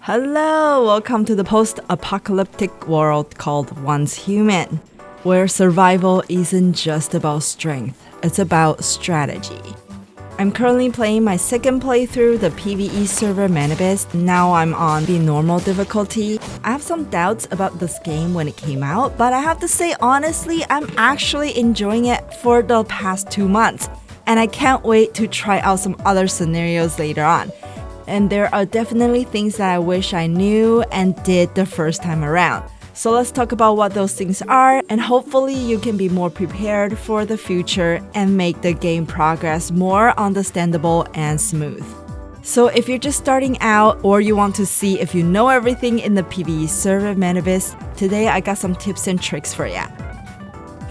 Hello! Welcome to the post-apocalyptic world called Once Human, where survival isn't just about strength, it's about strategy. I'm currently playing my second playthrough, the PvE server Memetics. Now I'm on the normal difficulty. I have some doubts about this game when it came out, but I have to say honestly, I'm actually enjoying it for the past 2 months, and I can't wait to try out some other scenarios later on. And there are definitely things that I wish I knew and did the first time around. So let's talk about what those things are, and hopefully you can be more prepared for the future and make the game progress more understandable and smooth. So if you're just starting out or you want to see if you know everything in the PvE server Memetics, today I got some tips and tricks for you.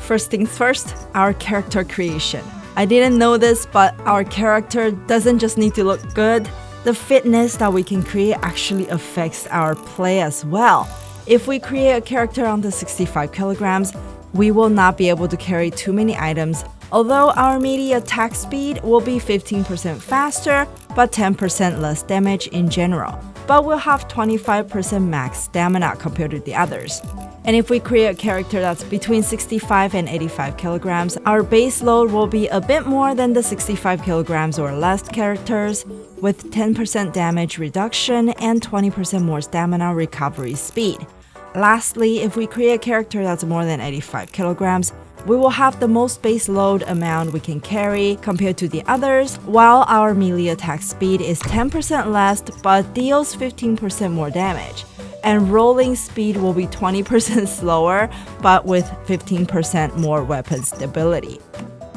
First things first, our character creation. I didn't know this, but our character doesn't just need to look good. The fitness that we can create actually affects our play as well. If we create a character under 65 kilograms, we will not be able to carry too many items, although our melee attack speed will be 15% faster, but 10% less damage in general. But we'll have 25% max stamina compared to the others. And if we create a character that's between 65 and 85 kilograms, our base load will be a bit more than the 65 kilograms or less characters, with 10% damage reduction and 20% more stamina recovery speed. Lastly, if we create a character that's more than 85 kilograms, we will have the most base load amount we can carry compared to the others, while our melee attack speed is 10% less but deals 15% more damage. And rolling speed will be 20% slower, but with 15% more weapon stability.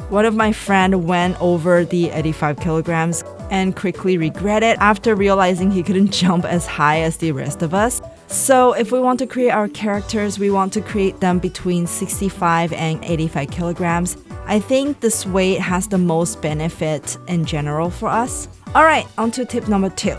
One of my friends went over the 85 kilograms and quickly regretted after realizing he couldn't jump as high as the rest of us. So if we want to create our characters, we want to create them between 65 and 85 kilograms. I think this weight has the most benefit in general for us. Alright, on to tip number 2.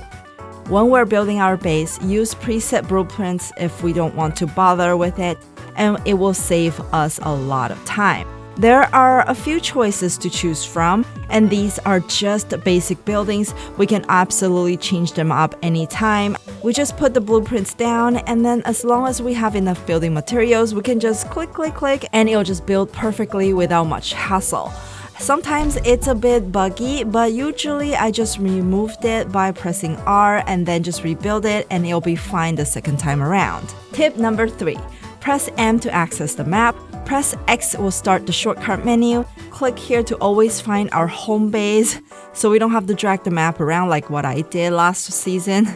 When we're building our base, use preset blueprints if we don't want to bother with it, and it will save us a lot of time. There are a few choices to choose from, and these are just basic buildings. We can absolutely change them up anytime. We just put the blueprints down, and then as long as we have enough building materials, we can just click, and it'll just build perfectly without much hassle. Sometimes it's a bit buggy, but usually I just removed it by pressing R and then just rebuild it, and it'll be fine the second time around. Tip number 3. Press M to access the map. Press X will start the shortcut menu. Click here to always find our home base, so we don't have to drag the map around like what I did last season.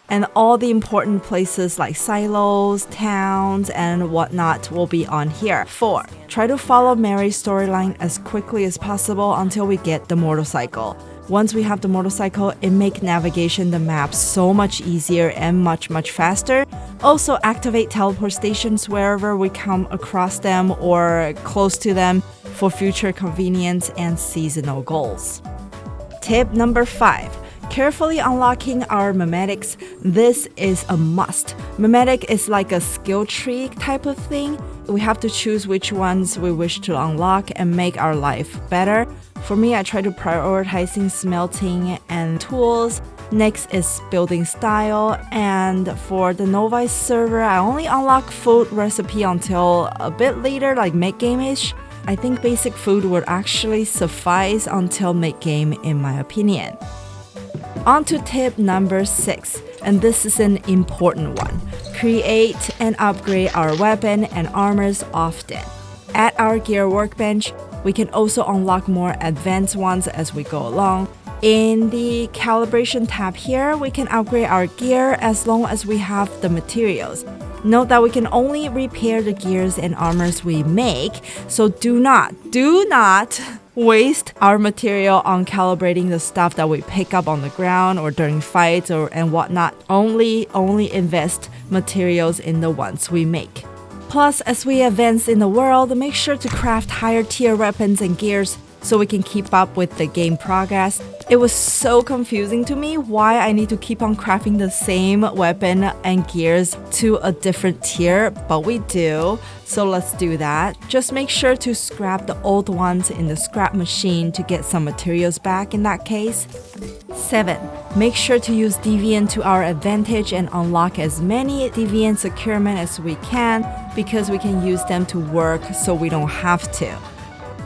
And all the important places like silos, towns, and whatnot will be on here. 4. Try to follow Mary's storyline as quickly as possible until we get the motorcycle. Once we have the motorcycle, it makes navigation the map so much easier and much faster. Also, activate teleport stations wherever we come across them or close to them for future convenience and seasonal goals. Tip number 5. Carefully unlocking our Memetics. This is a must. Memetic is like a skill tree type of thing. We have to choose which ones we wish to unlock and make our life better. For me, I try to prioritizing smelting and tools. Next is building style, and for the Novice server, I only unlock food recipe until a bit later, like mid-game-ish. I think basic food would actually suffice until mid-game in my opinion. On to tip number 6, and this is an important one. Create and upgrade our weapon and armors often. At our gear workbench, we can also unlock more advanced ones as we go along. In the calibration tab here, we can upgrade our gear as long as we have the materials. Note that we can only repair the gears and armors we make, so do not waste our material on calibrating the stuff that we pick up on the ground or during fights and whatnot. Only invest materials in the ones we make. Plus, as we advance in the world, make sure to craft higher tier weapons and gears so we can keep up with the game progress. It was so confusing to me why I need to keep on crafting the same weapon and gears to a different tier, but we do. So let's do that. Just make sure to scrap the old ones in the scrap machine to get some materials back in that case. 7. Make sure to use Deviant to our advantage and unlock as many Deviant securement as we can because we can use them to work so we don't have to.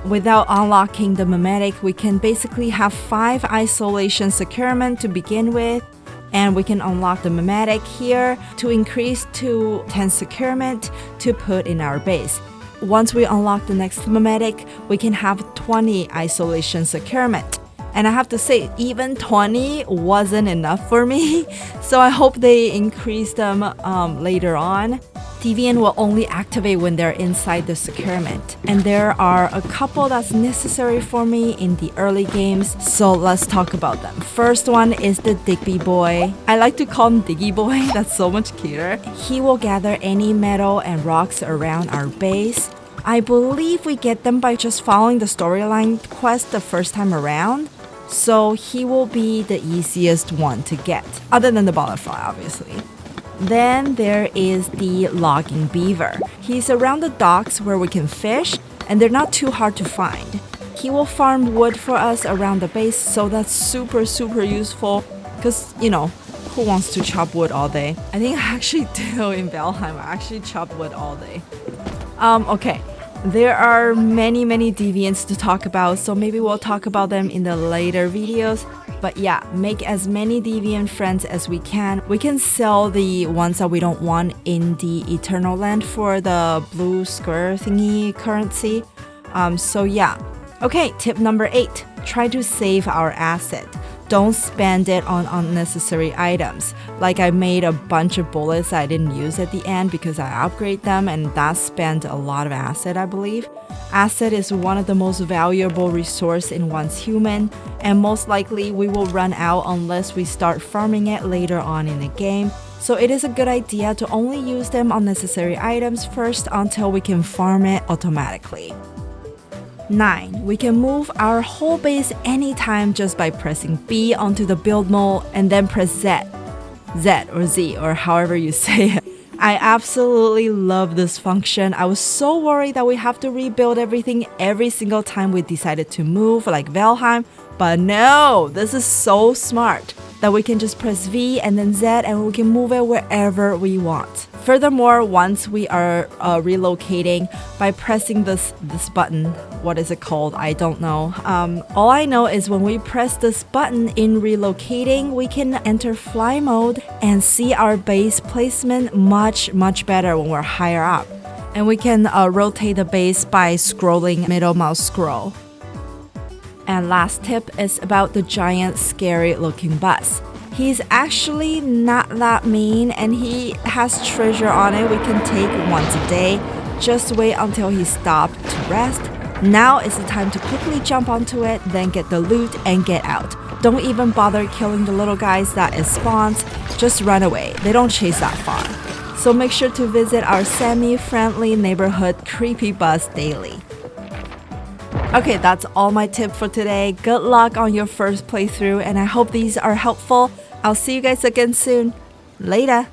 Without unlocking the Memetic, we can basically have 5 isolation securement to begin with, and we can unlock the Memetic here to increase to 10 securement to put in our base. Once we unlock the next Memetic, we can have 20 isolation securement. And I have to say, even 20 wasn't enough for me, so I hope they increase them later on. Deviant will only activate when they're inside the securement. And there are a couple that's necessary for me in the early games, so let's talk about them. First one is the Digby Boy. I like to call him Diggy Boy, that's so much cuter. He will gather any metal and rocks around our base. I believe we get them by just following the storyline quest the first time around. So he will be the easiest one to get, other than the butterfly, obviously. Then there is the logging beaver. He's around the docks where we can fish, and they're not too hard to find. He will farm wood for us around the base, so that's super useful, because, you know, who wants to chop wood all day? I think I actually do in Valheim. I actually chop wood all day. Okay. There are many deviants to talk about, so maybe we'll talk about them in the later videos. But yeah, make as many deviant friends as we can. We can sell the ones that we don't want in the Eternal Land for the blue square thingy currency. So yeah. Okay, tip number 8. Try to save our asset. Don't spend it on unnecessary items. Like I made a bunch of bullets I didn't use at the end because I upgrade them, and that spent a lot of asset, I believe. Asset is one of the most valuable resource in one's human, and most likely we will run out unless we start farming it later on in the game. So it is a good idea to only use them on necessary items first until we can farm it automatically. 9. We can move our whole base anytime just by pressing B onto the build mode and then press Z or Z or however you say it. I absolutely love this function. I was so worried that we have to rebuild everything every single time we decided to move like Valheim, but no, this is so smart that we can just press V and then Z and we can move it wherever we want. Furthermore, once we are relocating by pressing this button, what is it called? I don't know. All I know is when we press this button in relocating, we can enter fly mode and see our base placement much better when we're higher up. And we can rotate the base by scrolling middle mouse scroll. And last tip is about the giant scary looking bus. He's actually not that mean and he has treasure on it we can take once a day. Just wait until he stops to rest. Now is the time to quickly jump onto it, then get the loot and get out. Don't even bother killing the little guys that it spawns, just run away. They don't chase that far. So make sure to visit our semi-friendly neighborhood creepy bus daily. Okay, that's all my tips for today. Good luck on your first playthrough and I hope these are helpful. I'll see you guys again soon. Later!